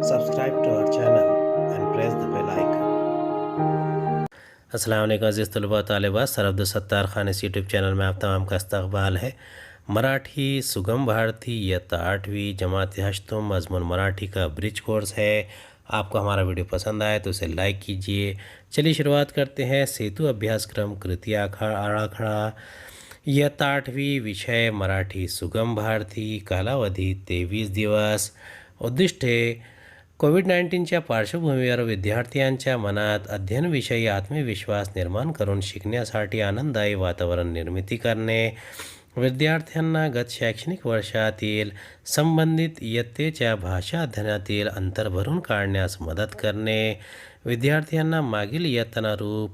Subscribe to our channel and press the bell icon. अस्सलाम वालेकुम अज़ीज़ तलबा तालिबात। सर अब्दुल ख़ान इस YouTube channel में आप तमाम का इस्तक़बाल है। मराठी सुगम भारती इयत्ता 8वीं जमात हश्तम मज़मून मराठी का ब्रिज कोर्स है। आपको हमारा वीडियो पसंद आए तो उसे लाइक कीजिए। चलिए शुरुआत करते हैं। सेतु अभ्यासक्रम कृति आराखड़ा इयत्ता 8वीं, विषय मराठी सुगम भारती, कालावधी 23 दिवस। उद्दिष्ट कोविड-19च्या पार्श्वभूमीवर विद्यार्थ्यांच्या मनात अध्ययनविषयी आत्मविश्वास निर्माण करून शिकण्यासाठी आनंददायी वातावरण निर्मिती करणे, विद्यार्थ्यांना गत शैक्षणिक वर्षातील संबंधित इयत्तेच्या भाषा अध्ययनातील अंतर भरून काढण्यास मदत करणे, विद्यार्थ्यांना मागील इयत्तानुरूप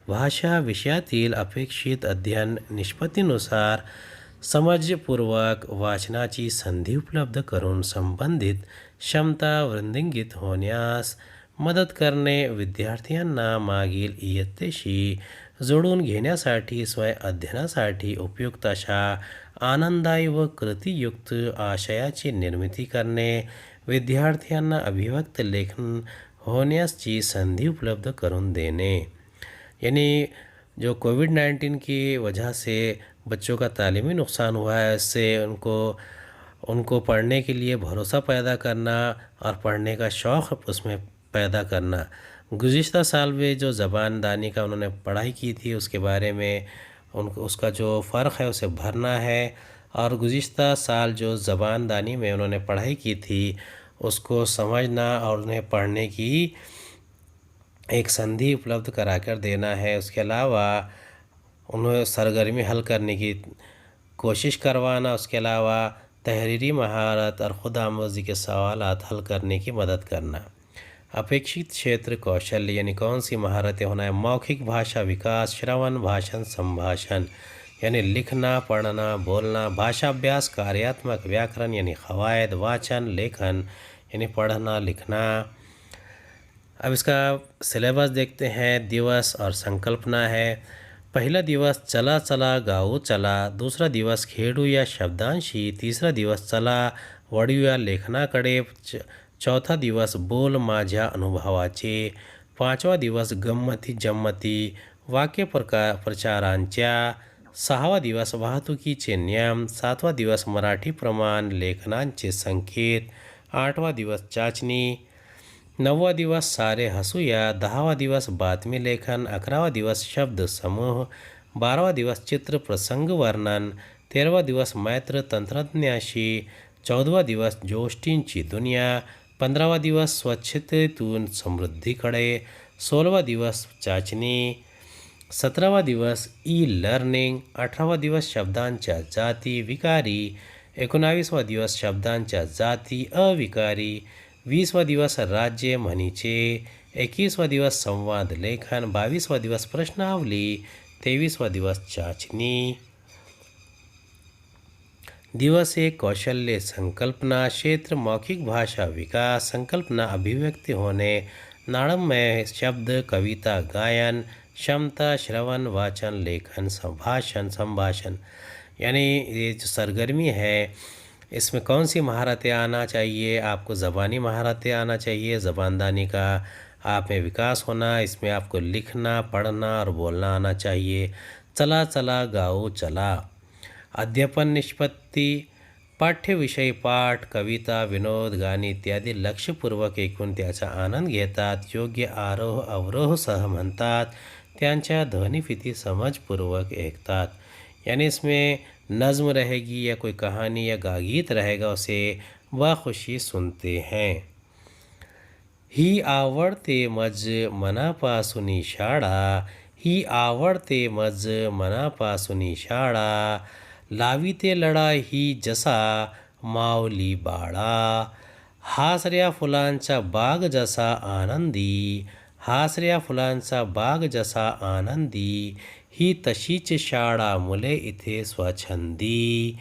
भाषा विषयातील अपेक्षित अध्ययन निष्पत्तीनुसार समजपूर्वक वाचनाची संधी उपलब्ध करून संबंधित क्षमता वृद्धिंगित होण्यास मदत करणे, विद्यार्थ्यांना मागील इयत्तेशी जोडून घेण्यासाठी स्वयं अध्ययनासाठी उपयुक्त अशा आनंददायी व कृतीयुक्त आशयाची निर्मिती करणे, विद्यार्थ्यांना अभिव्यक्त लेखन होण्याची संधी उपलब्ध करून देने। यानी जो कोविड-19 की वजह से बच्चों का तालीमी नुकसान हुआ है, इससे उनको पढ़ने के लिए भरोसा पैदा करना और पढ़ने का शौक़ उसमें पैदा करना। गुज़िश्ता साल में जो ज़बानदानी का उन्होंने पढ़ाई की थी उसके बारे में उसका जो फ़र्क है उसे भरना है, और गुज़िश्ता साल जो ज़बानदानी में उन्होंने पढ़ाई की थी उसको समझना और उन्हें पढ़ने की एक संधि उपलब्ध कराकर देना है। उसके अलावा उन्हें सरगर्मी हल करने की कोशिश करवाना, उसके अलावा तहरीरी महारत और ख़ुद आमोज़ी के सवालात हल करने की मदद करना। अपेक्षित क्षेत्र कौशल यानी कौन सी महारतें होना है? मौखिक भाषा विकास, श्रवण, भाषण, संभाषण यानी लिखना, पढ़ना, बोलना, भाषा अभ्यास, कार्यात्मक व्याकरण यानी क़वायद, वाचन, लेखन यानी पढ़ना लिखना। अब इसका सिलेबस देखते हैं। दिवस और संकल्पना है। पहला दिवस चला चला गाऊ चला, दूसरा दिवस खेळू या शब्दांशी, तीसरा दिवस चला वळू या लेखनाकडे, चौथा दिवस बोल माझ्या अनुभवाचे, पाचवा दिवस गंमती जम्मती वाक्य प्रचारांच्या, सहावा दिवस वाहतुकीचे नियम, सातवा दिवस मराठी प्रमाण लेखनांचे संकेत, आठवा दिवस चाचणी, नववा दिवस सारे हसूया, दहावा दिवस बातमी लेखन, 11वा दिवस शब्द समूह, 12वा दिवस चित्र प्रसंग वर्णन, 13वा दिवस मैत्र तंत्रज्ञाशी, 14वा दिवस गोष्टींची दुनिया, 15वा दिवस स्वच्छतेतून समृद्धीकडे, 16वा दिवस चाचणी, 17वा दिवस ई लर्निंग, 18वा दिवस शब्दांच्या जाती विकारी, 19वा दिवस शब्दांच्या जाती अविकारी, 20वा दिवस राज्य म्हणीचे, 21वा दिवस संवाद लेखन, 22वा दिवस प्रश्नावली, 23वा दिवस चाचणी। दिवस 1 कौशल्य संकल्पना, क्षेत्र मौखिक भाषा विकास, संकल्पना अभिव्यक्ति होने, नाड़मय शब्द कविता गायन, क्षमता श्रवण वाचन लेखन संभाषण यानी ये जो सरगर्मी है इसमें कौन सी महारतें आना चाहिए? आपको ज़बानी महारतें आना चाहिए, ज़बानदानी का आप में विकास होना, इसमें आपको लिखना, पढ़ना और बोलना आना चाहिए। चला चला गाओ चला। अध्यापन निष्पत्ती, पाठ्यविषयी पाठ, कविता, विनोद, गाणी इत्यादी लक्षपूर्वक ऐकून त्याचा आनंद घेतात, योग्य आरोह अवरोह सह म्हणतात, त्यांच्या ध्वनिफिती समझपूर्वक ऐकतात। यानी इसमें नज़्म रहेगी या कोई कहानी या गीत रहेगा, उसे बाखुशी सुनते हैं। ही आवडते मज मनापासून शाळा, ही आवडते मज मनापासून शाळा, लाविते लढा ही जसा माऊली बाळा, हासऱ्या फुलांचा बाग जसा आनंदी, हासऱ्या फुलांचा बाग जसा आनंदी, ही तशीच शाळा मुले इथे स्वच्छंदी,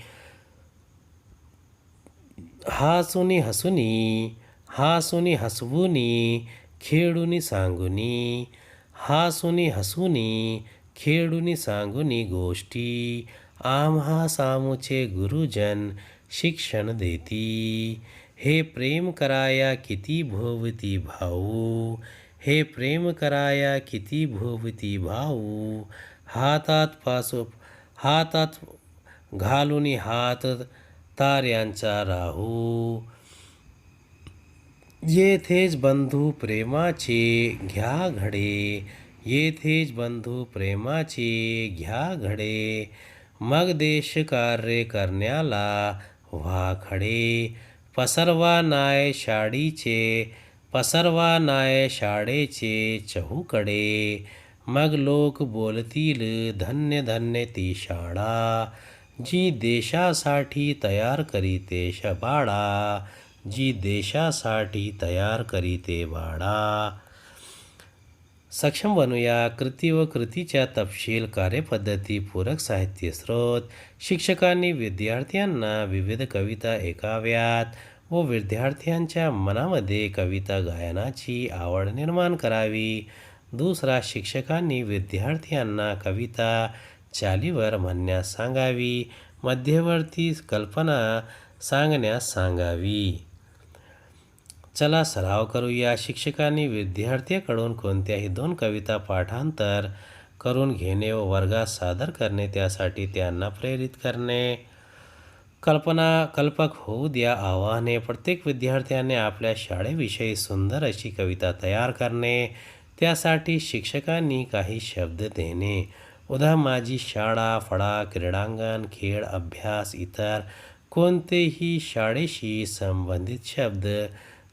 हासुनी हसुनी, हासुनी हसवुनी, खेळुनी सांगुनी, हासुनी हसुनी, खेळुनी सांगुनी गोष्टी, आम्हा सामुचे गुरुजन शिक्षण देती, हे प्रेम कराया किती भोवती भाऊ, हे प्रेम कराया किती भोवती भाऊ, हातात घालून हात ताऱ्यांचा राहू, येथेच बंधू प्रेमाचे घ्या घडे, येथेच बंधू प्रेमाचे घ्या घडे, मग देश कार्य करण्याला व्हा खडे, पसरवा नाय शाळेचे चहूकडे, मग लोक बोलतील धन्य धन्य ती शाळा, जी देशासाठी तयार करीते बाळा, जी देशासाठी तयार करीते बाळा. सक्षम बनूया. कृती व कृतीच्या तपशील, कार्यपद्धती, पूरक साहित्य स्रोत. शिक्षकांनी विद्यार्थ्यांना विविध कविता ऐकाव्यात व विद्यार्थ्यांच्या मनामध्ये कविता गायनाची आवड निर्माण करावी. दुसरा, शिक्षकांनी विद्यार्थ्यांना कविता चालीवर म्हणण्यास सांगावी, मध्यवर्ती कल्पना सांगण्यास सांगावी. चला सराव करूया. शिक्षकांनी विद्यार्थ्याकडून कोणत्याही 2 कविता पाठांतर करून घेणे व वर्गात सादर करणे, त्यासाठी त्यांना प्रेरित करणे. कल्पक होऊ द्या आव्हाने. प्रत्येक विद्यार्थ्याने आपल्या शाळेविषयी सुंदर अशी कविता तयार करणे, त्यासाठी शिक्षकांनी काही शब्द देणे. उदा. माझी शाळा, फळा, क्रीडांगण, खेळ, अभ्यास, इतर कोणतेही शाळेशी संबंधित शब्द.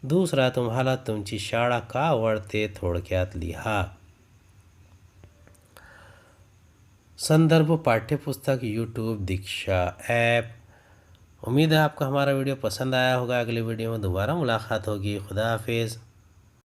दुसरा, तुम्हाला तुमची शाळा का आवडते थोडक्यात लिहा. संदर्भ पाठ्यपुस्तक, यूट्यूब, दीक्षा ऐप. उम्मीद है आपको हमारा वीडियो पसंद आया होगा. अगले वीडियो में दोबारा मुलाकात होगी. खुदा हाफिज़.